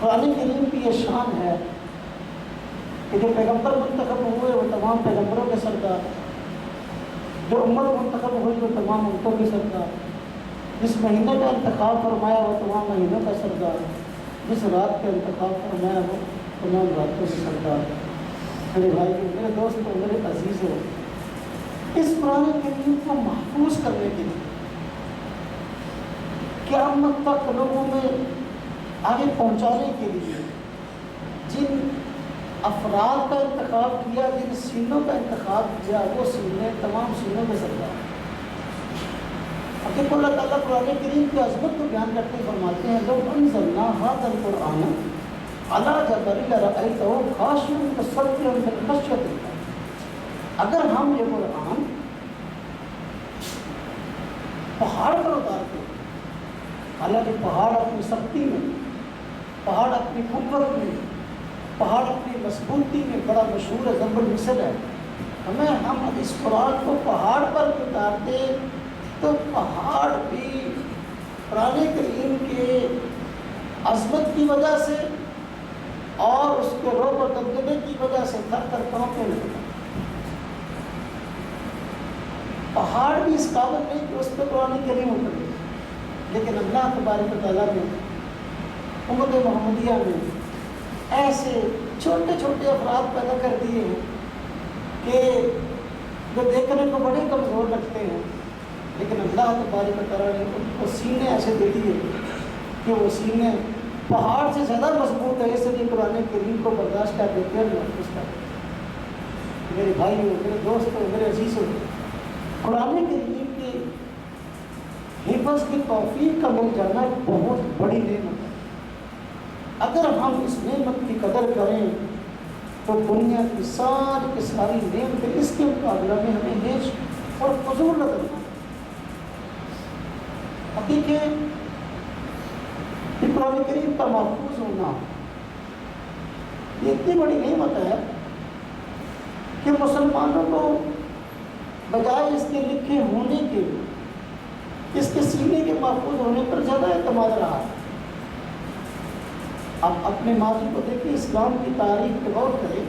قرآن کریم کی یہ شان ہے کہ جو پیغمبر منتخب ہوئے وہ تمام پیغمبروں کے سردار، جو امت منتخب ہوئی وہ تمام امتوں کے سردار، جس مہینے کا انتخاب فرمایا وہ تمام مہینوں کا سردار، جس رات کا انتخاب فرمایا وہ تمام راتوں کے سردار۔ میرے بھائی، میرے دوست، میرے عزیز ہو، اس قرآن کریم کو محفوظ کرنے کے لیے قیامت تک لوگوں میں آگے پہنچانے کے لیے جن افراد کا انتخاب کیا، جن سینوں کا انتخاب کیا، وہ سینے تمام سینوں میں سردار۔ اب دیکھو اللہ تعالیٰ قرآن کریم کی عظمت کو بیان کرتے ہوئے فرماتے ہیں لو انزلنا ھذا القرآن علی جبل لرأیتہ خاشعا متصدعا من خشیۃ اللہ، اگر ہم یہ قرآن پہاڑ پر اتارتے، حالانکہ پہاڑ اپنی سختی میں، پہاڑ اپنی قوت میں، پہاڑ اپنی مضبوطی میں بڑا مشہور ہے، ضرب المثل ہے، ہم اس قرآن کو پہاڑ پر اتارتے تو پہاڑ بھی قرآن کریم کے عظمت کی وجہ سے اور اس کے رعب و دبدبے کی وجہ سے تھر تھر کانپنے لگتا۔ پہاڑ بھی اس قابل نہیں کہ اس پہ قرآن کریم اترے، لیکن اللہ تبارک و تعالیٰ نے امت محمدیہ میں ایسے چھوٹے چھوٹے افراد پیدا کر دیے ہیں کہ جو دیکھنے کو بڑے کمزور لگتے ہیں، لیکن اللہ تبارک و تعالیٰ نے ان کو سینے ایسے دے دیے کہ وہ سینے پہاڑ سے زیادہ مضبوط ہے، اس لیے قرآن کریم کو برداشت کر دیتے ہیں، محفوظ کر دیتے ہیں۔ میرے بھائی ہو، میرے دوست ہو، میرے عزیز ہو، قرآن کریم کی حفظ کی توفیق کا مل جانا ایک بہت بڑی نعمت ہے۔ اگر ہم اس نعمت کی قدر کریں تو دنیا کی ساری نعمتیں اس کے مقابلہ میں ہمیں ہیچ اور فضول نظر آتی ہیں۔ اب دیکھیں، یہ قرآن کریم کا محفوظ ہونا یہ اتنی بڑی نعمت ہے کہ مسلمانوں کو بجائے اس کے لکھے ہونے کے، اس کے سینے کے محفوظ ہونے پر زیادہ اعتماد رہا ہے۔ اب اپنے ماضی کو دیکھیں، اسلام کی تاریخ پہ غور کریں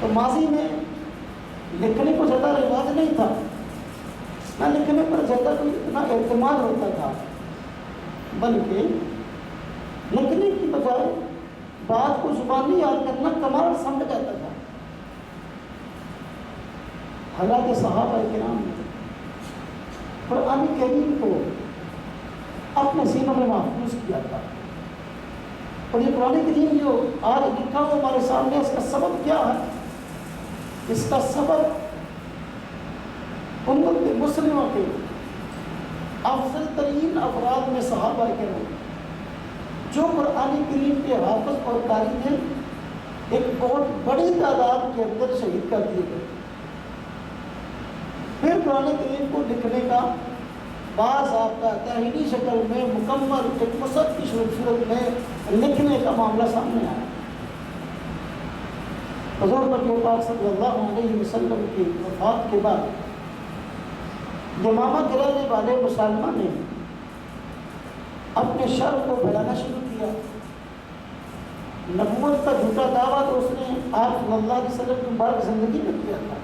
تو ماضی میں لکھنے کو زیادہ رواج نہیں تھا، نہ لکھنے پر زیادہ کوئی اتنا اعتماد ہوتا تھا، بلکہ لکھنے کی بجائے بات کو زبانی یاد کرنا کمال سمجھ جاتا تھا۔ حالانکہ صحابہ کرام نے قرآن کریم کو اپنے سینوں میں محفوظ کیا تھا، اور یہ قرآن کریم جو آج لکھا ہوا ہمارے سامنے، اس کا سبب کیا ہے؟ اس کا سبب امت مسلمہ کے افضل ترین افراد میں صحابہ کرام، جو قرآن کریم کے حافظ اور قاری تھے، ایک بہت بڑی تعداد کے اندر شہید کر دیے گئے۔ پھر قرآن کریم کو لکھنے کا باضابطہ تحریری شکل میں مکمل ایک مصحف کی صورت میں لکھنے کا معاملہ سامنے آیا۔ حضور نبی پاک صلی اللہ علیہ وسلم کی وفات کے بعد یمامہ کے رہنے والے مسلمہ نے اپنے شر کو پھیلانا شروع کیا۔ نبوت کا جھوٹا دعویٰ تو اس نے آپ صلی اللہ علیہ وسلم کی مبارک زندگی میں کیا تھا،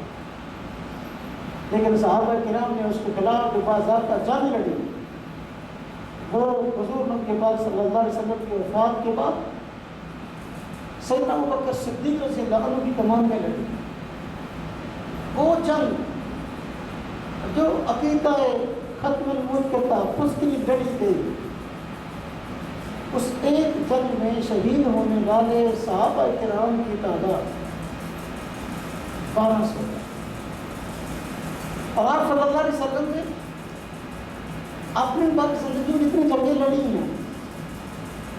لیکن صحابہ کرام نے اس کے خلاف باضابطہ جنگ لڑی۔ وہ حضور نبی پاک صلی اللہ علیہ وسلم کی وفات کے بعد سیدنا ابوبکر صدیق رضی اللہ عنہ کی کمان میں لڑی۔ وہ جنگ جو عقیدہ ختم النبوت کے تحفظ کے لیے لڑی گئی، اس ایک جنگ میں شہید ہونے والے صحابہ کرام کی تعداد 1200 ہے، اور آپ صلی اللہ علیہ وسلم نے اپنی بات زندگی میں جتنی جنگیں لڑی ہیں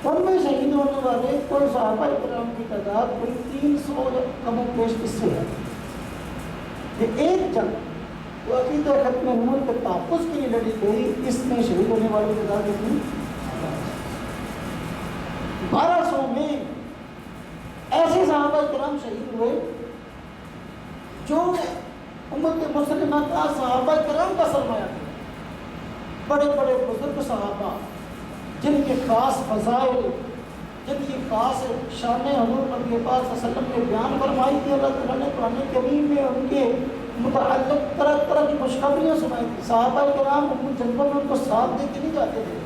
ان میں شہید ہونے والے کوئی صحابہ کرام کی تعداد کوئی 300 کم و بیش اس سے ہے۔ یہ ایک جنگ جو عقیدہ ختم نبوت کے تحفظ کے لیے لڑی گئی، اس میں شہید ہونے والے کی تعداد کتنی؟ 1200 میں ایسے صحابہ کرام شہید ہوئے جو امت مسلمہ کا صحابہ کرام کا سرمایہ تھا۔ بڑے بڑے بزرگ صحابہ جن کے خاص فضائل، جن کی خاص شان حضور نبی پاک صلی اللہ علیہ وسلم نے بیان فرمائی تھی، اللہ تعالیٰ نے قرآن کریم میں ان کے متعلق طرح طرح کی خوشخبریاں سنائی تھی۔ صحابہ کرام ان جنگوں میں ان کو ساتھ دے کے نہیں جاتے تھے،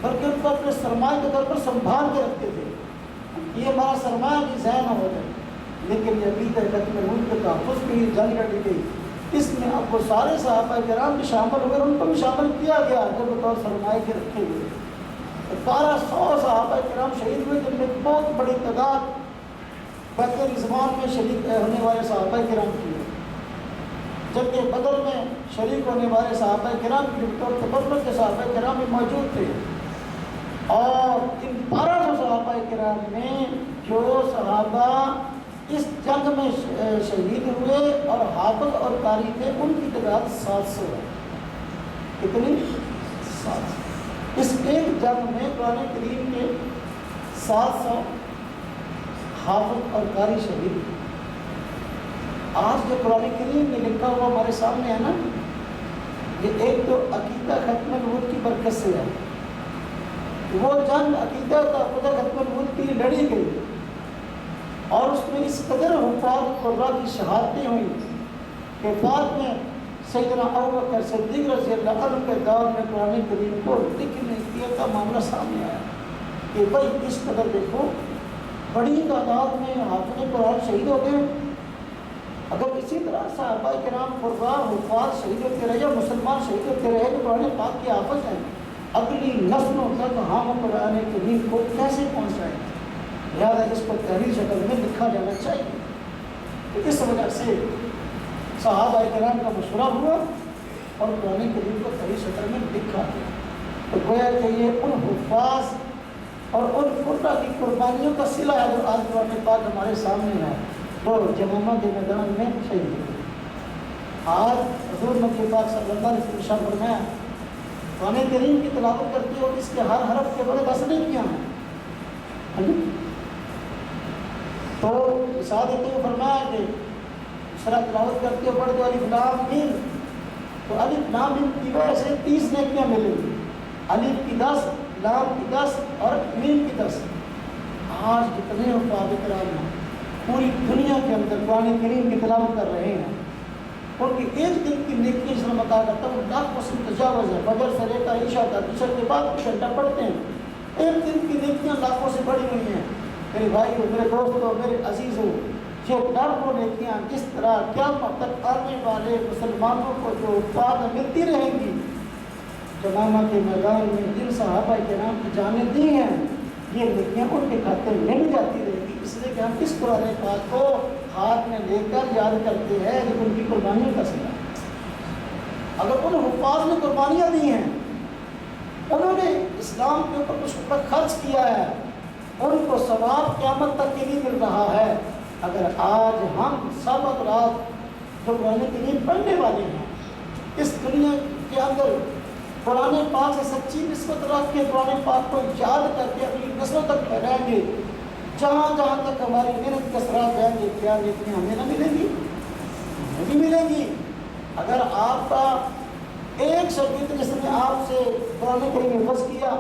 بلکہ ان کو اپنے سرمایہ کے طور پر سنبھال کے رکھتے تھے، یہ ہمارا سرمایہ کی ضائع نہ ہو جائے۔ لیکن یہ ابھی تک میں ملک کا تحفظ کی جنگ لڑی گئی، اس میں اب وہ سارے صحابہ کرام بھی شامل ہوئے، ان کو بھی شامل کیا گیا جو بطور سرمایہ کے رکھے ہوئے۔ 1200 صحابہ کرام شہید ہوئے، جن میں بہت بڑی تعداد بیت رضوان میں شریک ہونے والے صحابہ کرام کی ہے۔ جنگ بدر میں شریک ہونے والے صحابہ کرام کی بطور تبرک کے صحابہ کرام بھی موجود تھے، اور ان 1200 صحابہ کرام میں جو صحابہ اس جنگ میں شہید ہوئے اور حافظ اور قاری تھے، ان کی تعداد 700 ہے۔ کتنی؟ 700۔ اس ایک جنگ میں قرآن کریم کے 700 حافظ اور قاری شہید ہوئے۔ آج جو قرآن کریم میں لکھا ہوا ہمارے سامنے ہے نا، یہ ایک تو عقیدہ ختم نبوت کی برکت سے ہے۔ وہ جنگ عقیدہ کا خدا ختم نبوت کے لیے لڑی گئی، اور اس میں اس قدر حفاظ قرہ کی شہادتیں ہوئیں کہ بعد میں سیدنا ابوبکر صدیق رضی اللہ عنہ کے دور میں قرآن کریم کو لکھنے کا معاملہ سامنے آیا کہ بھائی اس قدر دیکھو بڑی تعداد میں حافظ قرآن شہید ہو گئے۔ اگر اسی طرح صحابہ کرام قرہ حفاظ شہید ہوتے رہے یا مسلمان شہید ہوتے رہے تو قرآن پاک کے حافظ ہیں، اگلی نسلوں تک ہم قرآن کریم کو کیسے پہنچائیں؟ لہٰذا اس کو تحریر شکل میں لکھا جانا چاہیے۔ تو اس وجہ سے صحابہ کرام کا مشورہ ہوا اور قرآن کریم کو تحریر شکل میں لکھا گیا۔ تو گویا کہ یہ ان حفاظ اور ان قرہ کی قربانیوں کا صلہ ہے جو آج قرآن پاک ہمارے سامنے ہے، جو یمامہ کے میدان میں شہید ہوئے۔ آج حضور نبی پاک صلی اللہ علیہ وسلم ارشاد فرمایا، قرآن کریم کی تلاوت کرتے ہو اس کے ہر حرف کے بڑے اثریں کیا ہیں؟ تو ارشاد دیتے ہوئے فرمایا کہ سورہ تلاوت کرتے ہو پڑھتے ہو الف لام میم، تو الف لام میم کی وجہ سے 30 نیکیاں ملیں گی، الف کی 10، لام کی 10 اور میم کی 10۔ آج جتنے حفاظ کرام ہیں پوری دنیا کے اندر قرآن کریم کی تلاوت کر رہے ہیں، ان کی ایک دن کی نیکی اس میں بتا کرتا ہوں 1,00,000% تجاوز ہے۔ فجر سے لے کر عشاء تک، عشاء کے بعد کچھ گھنٹہ پڑھتے ہیں، ایک دن کی نیکیاں لاکھوں سے بڑی ہوئی ہیں۔ میرے بھائی ہو، میرے دوست ہو، میرے عزیز ہو، یہ لاکھوں نیکیاں جس طرح قیامت تک آنے والے مسلمانوں کو جو فائدہ ملتی رہیں گی، یمامہ کے میدان میں جن صحابہ کرام کی جانیں دی ہیں، یہ نیکیاں ان کے کھاتے میں مل جاتی رہے گی، اس لیے کہ ہم اس قرآن پاک کو ہاتھ میں لے کر یاد کرتے ہیں کہ ان کی قربانیوں کا صلہ۔ اگر ان حفاظ نے قربانیاں دی ہیں، انہوں نے اسلام کے اوپر کچھ خرچ کیا ہے، ان کو ثواب قیامت تک کے لیے مل رہا ہے۔ اگر آج ہم سب افراد جو قرآن کریم پڑھنے والے ہیں، اس دنیا کے اندر قرآن پاک سے سچی نسبت رکھ کے قرآن پاک کو یاد کر کے اپنی نسلوں تک پھیلائیں گے، جہاں جہاں تک ہماری محنت کے اثرات جائیں گے، کیا نیکیاں ہمیں نہ ملیں گی؟ ہمیں بھی ملیں گی۔ اگر آپ کا ایک شاگرد جس نے آپ سے قرآن کریم حفظ کیا،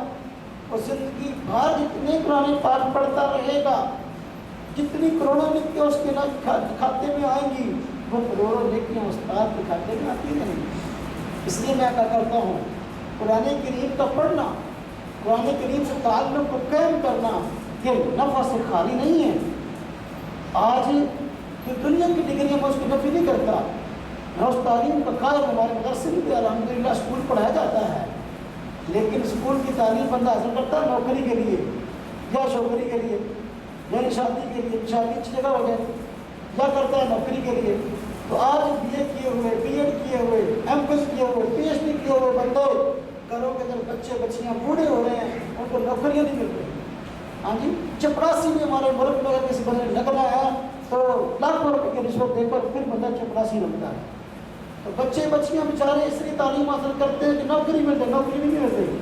وہ زندگی بھر جتنے قرآن پاک پڑھتا رہے گا، جتنی کروڑوں نیکیاں اس کے کھاتے میں آئیں گی، وہ کروڑوں نیکیاں استاد کے کھاتے میں آتی رہیں گی۔ اس لیے میں کیا کرتا ہوں، قرآن کریم کا پڑھنا، قرآن کریم سے تعلق کو قائم کرنا یہ نفع سے خالی نہیں ہے۔ آج جو دنیا کی ڈگریاں میں اس کی نفی نہیں کرتا، میں اس تعلیم کا قائل، ہمارے مدرسے میں الحمدللہ اسکول پڑھایا جاتا ہے، لیکن اسکول کی تعلیم بندہ حاصل کرتا ہے نوکری کے لیے یا شوکری کے لیے، یعنی شادی کے لیے، شادی اچھی جگہ ہو جائے، یا کرتا ہے نوکری کے لیے۔ تو آج بی اے کیے ہوئے، بی ایڈ کیے ہوئے، ایم فل کیے ہوئے، پی ایچ ڈی کیے ہوئے بندے گھروں کے اندر بچے بچیاں بوڑھے ہو رہے ہیں، ان کو نوکریاں نہیں مل رہی۔ ہاں جی، چپڑاسی میں ہمارے ملک میں اگر کسی بندے لگنا ہے تو لاکھوں روپے کی رشوت دے کر پھر بندہ چپڑاسی لگتا ہے۔ تو بچے بچیاں بیچارے اس لیے تعلیم حاصل کرتے ہیں کہ نوکری مل جائے، نوکری نہیں مل رہی۔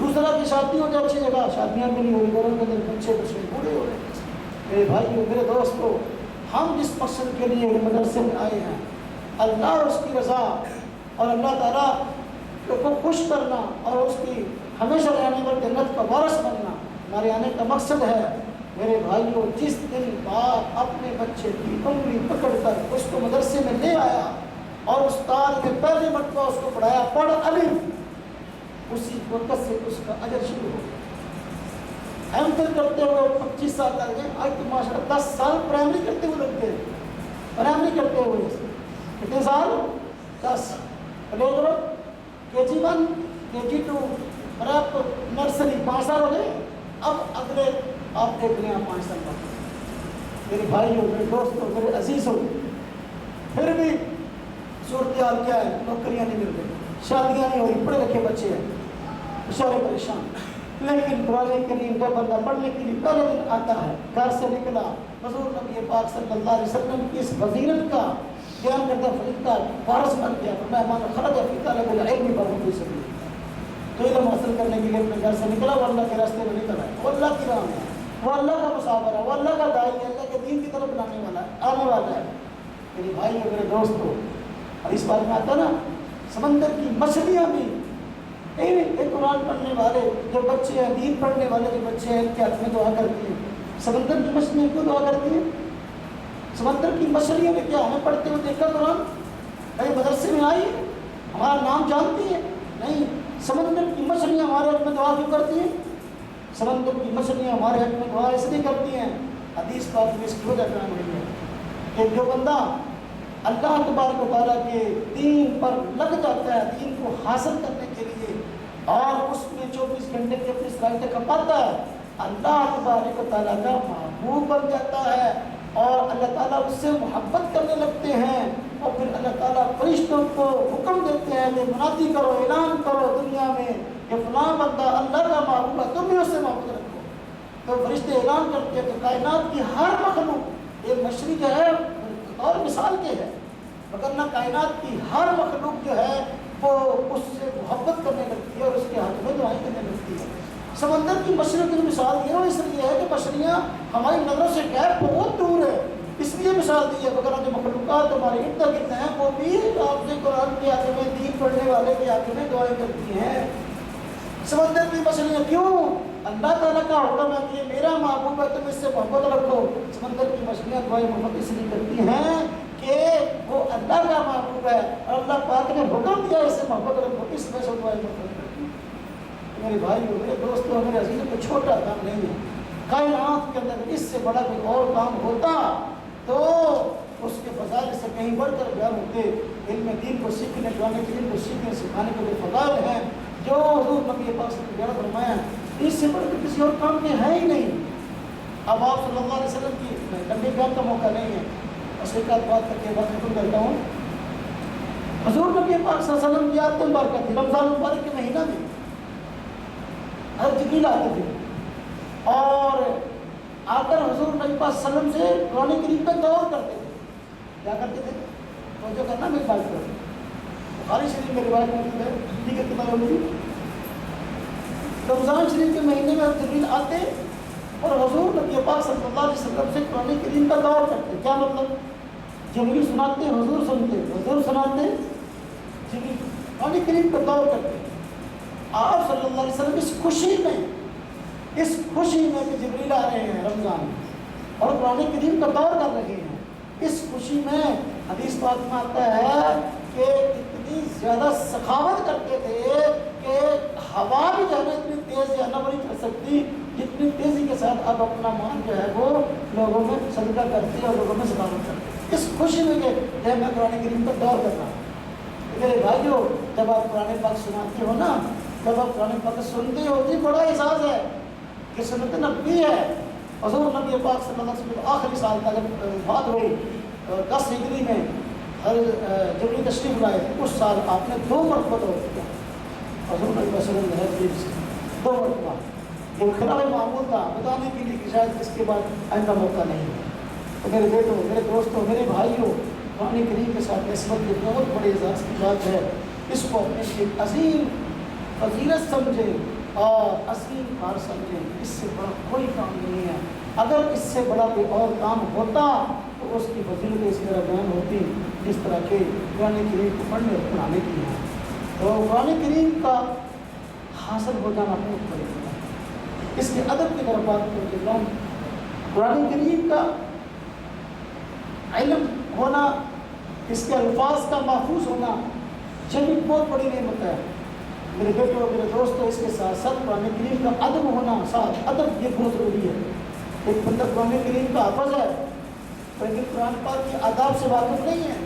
دوسرا کی شادی ہو جائے اچھی جگہ، شادیاں بھی نہیں ہو رہی، گھروں کے اندر بچے بچے بوڑھے ہو رہے ہیں۔ میرے بھائیو، میرے دوستو، ہم جس مقصد کے لیے مدرسے میں آئے ہیں، اللہ اور اس کی رضا اور اللہ تعالیٰ کو خوش کرنا اور اس کی ہمیشہ رہنے پر جنت کا وارث بننا ہمارے آنے کا مقصد ہے۔ میرے بھائیوں، جس دن باپ اپنے بچے کی انگلی پکڑ کر اس کو مدرسے میں لے آیا اور استاد نے پہلی مرتبہ اس کو پڑھایا پڑھ الف، اسی وقت سے اس کا اجر شروع ہو گیا۔ ایم فل کرتے ہوئے 25 سال تک گئے، آج تو ماشاء اللہ 10 سال پرائمری کرتے ہوئے لگتے ہیں۔ پرائمری کرتے ہوئے کتنے سال؟ 10۔ پلے گروپ KG1 KG2 اور آپ نرسری 5 سال ہو گئے۔ اب اگلے آپ دیکھ لیں 5 سال بعد۔ میرے بھائیوں، میرے دوستوں، میرے عزیزوں، پھر بھی صورتحال کیا ہے؟ نوکریاں نہیں مل رہی، شادیاں نہیں ہو رہی، پڑھے لکھے بچے ہیں بچارے پریشان۔ لیکن قرآن کریم جو بندہ پڑھنے کے لیے پہلے دن آتا ہے، گھر سے نکلا، حضور نبی پاک صلی اللہ علیہ وسلم کی اس فضیلت کا بیان کرتا فضیلت کا وارث بن گیا۔ مہمان خرج فی طلب العلم فهو فی سبیل، تو علم حاصل کرنے کے لیے اپنے گھر سے نکلا، وہ اللہ کے راستے میں نکلا ہے، وہ اللہ کی راہ میں ہے، وہ اللہ کا مسافر ہے، وہ اللہ کا داعی ہے، اللہ کے دین کی طرف بلانے والا ہے، آنے والا ہے۔ میرے بھائی اور میرے دوستوں، اور اس بات میں آتا نا سمندر کی مچھلیاں بھی ایک قرآن پڑھنے والے جو بچے ہیں، دین پڑھنے والے جو بچے ہیں، ان کے حق میں دعا کرتی ہیں۔ سمندر کی مچھلیاں کیوں دعا کرتی ہیں؟ سمندر کی مچھلیوں میں کیا ہمیں پڑھتے ہوئے دیکھا قرآن؟ کہیں مدرسے میں آئی ہمارا نام جانتی ہے؟ نہیں۔ سمندر کی مچھلیاں ہمارے حق میں دعا کیوں کرتی ہیں؟ سمندر کی مچھلیاں ہمارے حق میں دعا اس لیے کرتی ہیں، حدیث پاک میں اس کی وجہ بیان ہوئی ہے کہ جو بندہ اللہ تبارک و تعالیٰ کے دین پر لگ جاتا ہے، دین کو حاصل کرنے کے لیے، اور اس میں 24 گھنٹے کی اپنی صلاحیتیں کھپاتا ہے، اللہ تبارک و تعالیٰ کا محبوب بن جاتا ہے، اور اللہ تعالیٰ اس سے محبت کرنے لگتے ہیں، اور پھر اللہ تعالیٰ فرشتوں کو حکم دیتے ہیں کہ منادی کرو، اعلان کرو دنیا میں کہ فلاں بندہ اللہ کا محبوب ہے، تم بھی اس سے محبت رکھو۔ تو فرشتے اعلان کرتے ہیں، تو کائنات کی ہر مخلوق، یہ مشرق ہے اور مثال کے ہے، مگر نہ کائنات کی ہر مخلوق جو ہے وہ اس سے محبت کرنے لگتی ہے اور اس کے حق میں دعائیں کرنے لگتی ہے۔ سمندر کی مچھلیوں کی مثال یہ اس لیے ہے کہ مچھلیاں ہماری نظروں سے غائب بہت دور ہے، اس لیے مثال دی ہے، مگر جو مخلوقات ہمارے ارد گرد ہیں وہ بھی آپ سے قرآن کے آگے میں، دین پڑھنے والے کے آگے میں دعائیں کرتی ہیں۔ سمندر کی مچھلیاں کیوں؟ اللہ تعالیٰ کا حکم ہے کہ یہ میرا محبوب ہے، تم اس سے محبت رکھو۔ سمندر کی مچھلیاں دعائیں محبت اس لیے کرتی ہیں کہ وہ اللہ کا محبوب ہے، اور اللہ پاک نے حکم دیا اسے محبت رکھو، اس میں سے دعائیں محبت کرتی ہیں۔ میرے بھائیو، میرے دوستوں، میرے عزیزوں، کوئی چھوٹا کام نہیں ہے کائنات کے اندر، اس سے بڑا کوئی اور کام ہوتا تو اس کے فضائل سے کہیں بڑھ کر بیان ہوتے۔ علم دین کو سیکھنے، قرآن کریم کو سیکھنے سکھانے کے جو فضائل ہیں، جو حضور نبی پاک صلی اللہ علیہ وسلم نے فرمایا، اس سے بڑھ کر کسی اور کام کے ہے ہی نہیں۔ اب آپ صلی اللہ علیہ وسلم کی لمبی بیان کا موقع نہیں ہے، بس ایک آدھ بات کر کے بات ختم کرتا ہوں۔ حضور نبی پاک صلی اللہ علیہ وسلم کی عادت مبارکہ تھی، رمضان مبارک کے مہینہ میں جبریل آتے تھے اور آ کر حضور نبی پاک صلی اللہ علیہ وسلم سے قرآن کریم پہ دور کرتے تھے۔ کیا کرتے تھے؟ توجہ کرنا، میری بات کرو۔ بخاری شریف میں روایت موجود ہے، ٹھیک ہے تمہارے موجود۔ رمضان شریف کے مہینے میں جبریل آتے اور حضور نبی پاک صلی اللہ علیہ وسلم سے قرآن کریم کا دور کرتے۔ کیا مطلب؟ جبریل سناتے، حضور سنتے، حضور سناتے، جبریل قرآن کریم کا دور کرتے۔ آپ صلی اللہ علیہ وسلم اس خوشی میں کہ جبریل آ رہے ہیں رمضان میں اور قرآن کریم کا دور کر رہے ہیں، اس خوشی میں حدیث پاک میں آتا ہے کہ اتنی زیادہ سخاوت کرتے تھے کہ ہوا بھی جو ہے اتنی تیز یا نہ نہیں چل سکتی جتنی تیزی کے ساتھ اب اپنا مان جو ہے وہ لوگوں میں صدقہ کرتے ہیں اور لوگوں میں سخاوت کرتے ہیں، اس خوشی میں کہ میں قرآن کریم کا دور کر رہا ہوں۔ میرے بھائیو، جب آپ قرآن پاک سناتے ہو نا، جب آپ قرآن پاک سنتے ہو جی بڑا احساس ہے کہ سنت نبی ہے۔ حضور نبی پاک صلی اللہ علیہ وسلم آخری سال تھا جب وفات ہوئی 10 ہجری میں جبریل تشریف لائے، اس سال آپ نے 2 مرتبہ دور کیا حضور نبی صلی اللہ علیہ وسلم، 2 مرتبہ، جو خلاف معمول تھا، بتانے کے لیے کہ شاید اس کے بعد آئندہ موقع نہیں ہے۔ تو میرے بیٹوں، میرے دوستوں، میرے بھائیوں، قرآن کریم کے ساتھ نسبت یہ بہت بڑے اعزاز کی بات ہے، اس کو اپنے لیے عظیم فضیلت سمجھیں اور عظیم کار سمجھیں، اس سے بڑا کوئی کام نہیں ہے۔ اگر اس سے بڑا کوئی اور کام ہوتا تو اس کی فضیلت اس طرح بیان ہوتی جس طرح کے قرآن کریم کو پڑھنے اور پڑھانے کی ہیں۔ تو قرآن کریم کا حاصل ہو جانا بہت بڑی بات ہے۔ اس کے ادب کی طرف بات کرتے ہوں، قرآن کریم کا علم ہونا، اس کے الفاظ کا محفوظ ہونا، یہ بھی بہت بڑی نعمت ہے میرے بیٹوں میرے دوستوں۔ اس کے ساتھ ساتھ قرآن کریم کا ادب ہونا، ساتھ ادب یہ بہت ضروری ہے۔ ایک بندہ قرآن کریم کا حافظ ہے لیکن قرآن پاک کے آداب سے واقف نہیں ہے،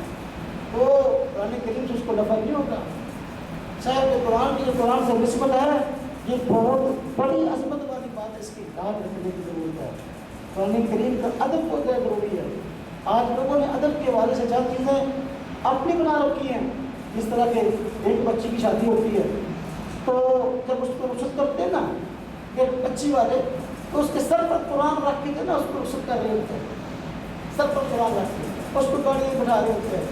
وہ قرآن کریم سے اس کو نفع نہیں ہوگا۔ صاحب قرآن کی جو قرآن سے نسبت ہے یہ بہت بڑی عظمت والی بات ہے، اس کی یاد رکھنے کی ضرورت ہے۔ قرآن کریم کا ادب بہت زیادہ ضروری ہے۔ آج لوگوں نے ادب کے حوالے سے چند چیزیں اپنی بنا رکھی ہیں، جس طرح کہ ایک بچی کی شادی ہوتی ہے تو جب اس کو رخصت کرتے ہیں نا ایک بچی والے، تو اس کے سر پر قرآن رکھ کے نا اس کو رخصت کر رہے ہوتے ہیں، سر پر قرآن رکھ کے اس کو گاڑی میں بٹھا رہے ہوتے ہیں۔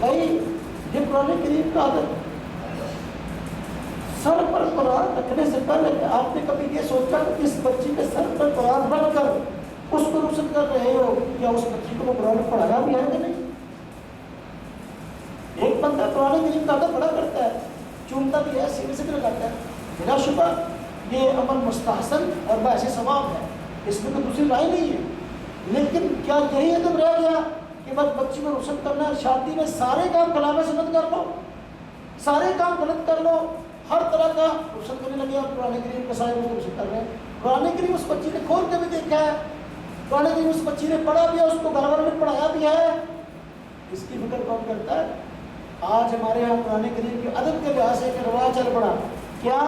بھائی یہ قرآن کریم کا ادب، سر پر قرآن رکھنے سے پہلے آپ نے کبھی یہ سوچا کہ اس بچی کے سر پر قرآن رکھ کر اس کو رخصت کر رہے ہو، یا اس بچی کو قرآن پڑھایا بھی ہے کہ نہیں؟ ایک بندہ قرآن کریم کا ادب بڑا کرتا ہے، چومتا بھی ہے، سینے سے بھی لگاتا ہے، بلا شبہ یہ عمل مستحسن اور باعث ثواب ہے، اس میں کوئی دوسری رائے نہیں ہے۔ لیکن کیا یہی ادب رہ گیا کہ بس بچی کو رخصت کرنا ہے، شادی میں سارے کام خلاف سنت کر لو، سارے کام غلط کر لو، ہر طرح کا رخصت کرنے لگے آپ قرآن کریم کے سائے میں رخصت کر رہے ہیں؟ قرآن کریم اس بچی نے کھول کے بھی دیکھا ہے، قرآن کریم اس بچی نے پڑھا بھی ہے، اس کو گھر والوں نے پڑھایا بھی ہے، اس کی فکر کون کرتا ہے؟ آج ہمارے یہاں قرآن کریم کے ادب کے لحاظ سے ایک رواج چل پڑا، کیا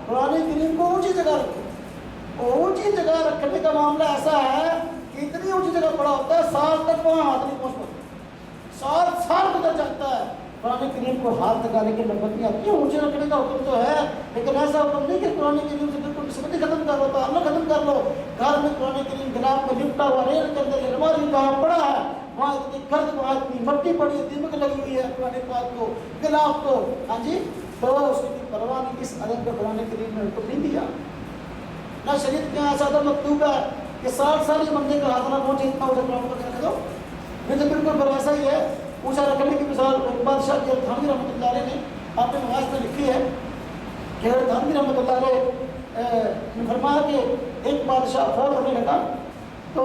قرآن کریم کو اونچی جگہ رکھو۔ اونچی جگہ رکھنے کا معاملہ ایسا ہے کہ اتنی اونچی جگہ پڑا ہوتا ہے سال تک وہاں ہاتھ نہیں پہنچ پاتا، سال گزر جاتا ہے، قرآن کریم کو ہاتھ لگانے کی نوبت نہیں آتی ہے۔ اونچے رکھنے کا حکم تو ہے لیکن ایسا حکم نہیں کہ قرآن کریم سے بالکل نسبت ختم کر لو، تعلق ختم کر لو۔ گھر میں قرآن کریم گلاف میں لپٹا ہوا، ریل کے اندر الماری جہاں پڑا ہے وہاں اتنی گرد، وہاں اتنی مٹی پڑی ہے، دیمک لگی ہوئی ہے قرآن پاک کو، گلاف کو، ہاں جی، تو اس کی پرواہ نہیں۔ اس ادب کا قرآن کریم نے حکم نہیں دیا، نہ شریعت کے ایسا ادب مکتوب ہے کہ سال بندے کا ہاتھ نہ پہنچے اتنا اسے قرآن کو رکھ دو۔ یہ تو بالکل پھر ایسا ہی ہے، اونچا رکھنے کی مثال بادشاہ کی تھانوی رحمۃ اللہ علیہ نے آپ نے نماز میں لکھی ہے کہ تھانوی رحمۃ اللہ علیہ نے فرمایا کہ ایک بادشاہ فوت ہونے لگا تو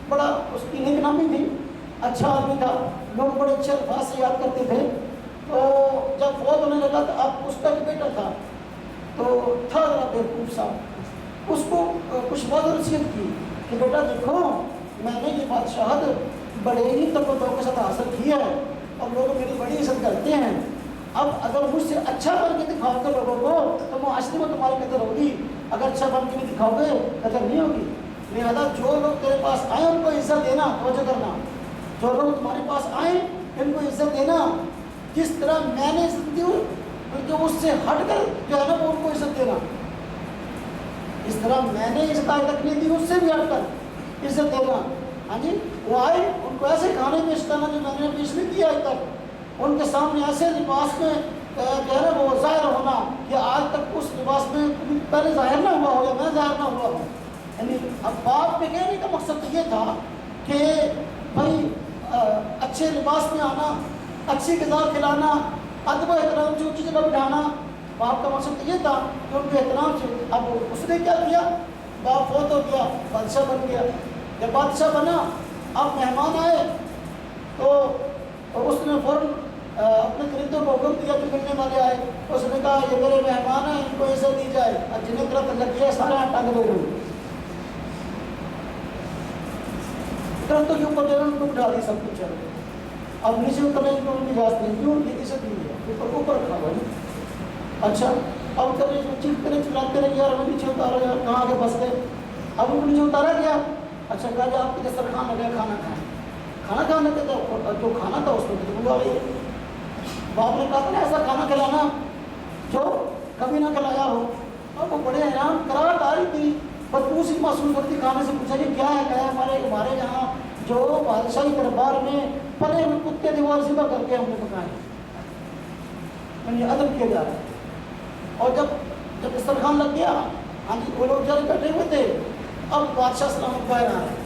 بڑا اس کی نیک نامی تھی، اچھا آدمی تھا، لوگ بڑے اچھے الفاظ سے یاد کرتے تھے۔ تو جب فوت ہونے لگا تو اب اس کا ایک بیٹا تھا، تو تھا ذرا بیوقوف صاحب، اس کو کچھ بات نصیحت کی کہ بیٹا دیکھو میں نے یہ بادشاہت بڑے ہی تک کے ساتھ حاصل کی ہے اور لوگ میری بڑی عزت کرتے ہیں، اب اگر مجھ سے اچھا بن کے دکھاؤ گے لوگوں کو تو معاشرے میں تمہاری قدر ہوگی، اگر اچھا بن کے نہیں دکھاؤ گے قدر نہیں ہوگی۔ لہٰذا جو لوگ تیرے پاس آئیں ان کو عزت دینا، توجہ کرنا، جو لوگ تمہارے پاس آئیں ان کو عزت دینا، جس طرح میں نے عزت دی جو اس سے ہٹ کر جو ہے نا وہ ان کو عزت دینا، اس طرح میں نے عزت آج تک نہیں دی اس سے بھی ہٹ کر عزت دینا۔ ہاں جی، وہ آئے ان کو ایسے کھانے پیش کرنا جو میں نے پیش نہیں کیا آج تک، ان کے سامنے ایسے لباس میں جو ہے نا وہ ظاہر ہونا کہ آج تک اس لباس میں پہلے ظاہر نہ ہوا ہو یا میں ظاہر نہ ہوا ہوں۔ یعنی اب بات پہ کہنے کا مقصد تو یہ تھا کہ بھائی اچھے لباس میں آنا، اچھی غذا کھلانا، ادب و احترام سے اونچی جگہ بٹھانا، باپ کا مقصد تو یہ تھا کہ ان کے احترام سے۔ اب اس نے کیا کیا، باپ فوت ہو گیا، بادشاہ بن گیا، جب بادشاہ بنا اب مہمان آئے تو اس نے فوراً اپنے خریدوں کو حکم دیا جو ملنے والے آئے، اس نے کہا یہ میرے مہمان ہیں ان کو عزت دی جائے، اور جنہیں طرف لگ گیا سارا ٹانگ دے رہے درختوں کے اوپر ان کو بٹھا دی، سب کچھ ہے، اب نیچے اترنے کی ان کی اجازت نہیں، کیوں یہ عزت نہیں ہے، اوپر رکھا ہوا ہے۔ اچھا اب اترنے چیختے رہے چلاتے رہے یار ہمیں نیچے اتارو یار، کہاں کے پھنس گئے، اب ان کو نیچے اتارا گیا۔ اچھا کہا جی آپ کے دسترخوان لگے کھانا کھائیں، کھانا کھانے کے تو جو کھانا تھا اس میں بدبو آ رہی ہے۔ باپ نے کہا تھا نا ایسا کھانا کھلانا جو کبھی نہ کھلایا ہو، اور وہ بڑے حیران کراہٹ آ رہی تھی، بدبو سی محسوس ہوتی، کھانے سے پوچھا کہ کیا ہے، کہا ہمارے یہاں جو بادشاہی دربار میں پلے ہوئے کتے دیوار ذبح کر کے ہم نے پکائے، یہ ادب کیا جا رہا ہے۔ اور جب دسترخوان لگ گیا، ہاں جی وہ لوگ جب بیٹھے ہوئے تھے، اب بادشاہ سلامت باہر آ رہے ہیں،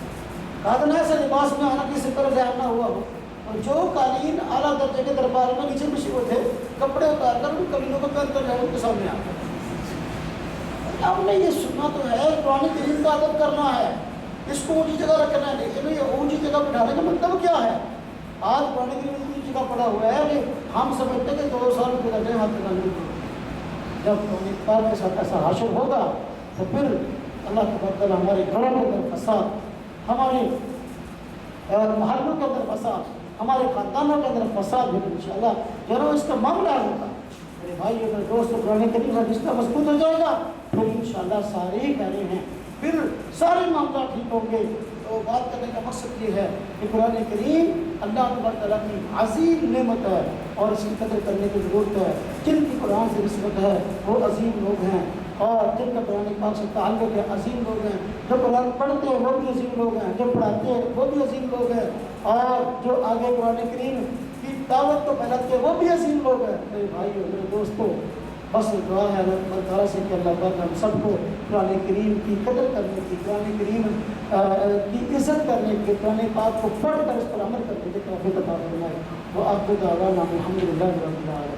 کہا تھا نا ایسے لباس میں آنا کسی پر ظاہر نہ ہوا ہو، اور جو قالین اعلیٰ درجے کے دربار میں نیچے بچھے ہوئے تھے کپڑے اتار کر ان کمیلوں کو پہن کر جو ہے ان کے سامنے آتے ہیں۔ آپ نے یہ سننا تو ہے، قرآن کریم کا ادب کرنا ہے، اس کو اونچی جگہ رکھنا ہے، لیکن یہ اونچی جگہ بٹھانے کا مطلب کیا ہے؟ آج قرآن کریم اونچی جگہ پڑا ہوا ہے کہ ہم سمجھتے کہ 2 سال گزر جائیں ہاتھ لگانے کو، جب قرآن پاک کے ساتھ ایسا حاصل ہوگا تو پھر اللہ تبارک تعالیٰ ہمارے گھروں کے اندر فساد، ہمارے محلوں کے اندر فساد، ہمارے خاندانوں کے اندر فساد بھی انشاءاللہ ضرور اس کا معاملہ ہوگا۔ میرے بھائی اگر دوست قرآن کریم کا رشتہ مضبوط ہو جائے گا پھر انشاءاللہ سارے ہی کہہ رہے ہیں، پھر سارے معاملہ ٹھیک ہوں گے۔ تو بات کرنے کا مقصد یہ ہے کہ قرآن کریم اللہ تبارک تعالیٰ کی عظیم نعمت ہے اور اس کی قدر کرنے کی ضرورت ہے۔ جن کی قرآن سے نسبت ہے وہ عظیم لوگ ہیں، اور جن کا قرآن پاک سے تعلق ہے عظیم لوگ ہیں۔ جو قرآن پڑھتے ہیں وہ بھی عظیم لوگ ہیں، جو پڑھاتے ہیں وہ بھی عظیم لوگ ہیں، اور جو آگے قرآن کریم کی دعوت کو پھیلاتے ہیں وہ بھی عظیم لوگ ہیں۔ میرے بھائیو، میرے دوستو، بس دعا ہے اللہ تعالیٰ سے کہ اللہ تعالیٰ ہم سب کو قرآن کریم کی قدر کرنے کی، قرآن کریم کی عزت کرنے کی، قرآن پاک کو پڑھ کر اس پر عمل کرنے کی توفیق عطا فرمائے۔ وہ آپ کو دعوانا الحمدللہ رب العالمین۔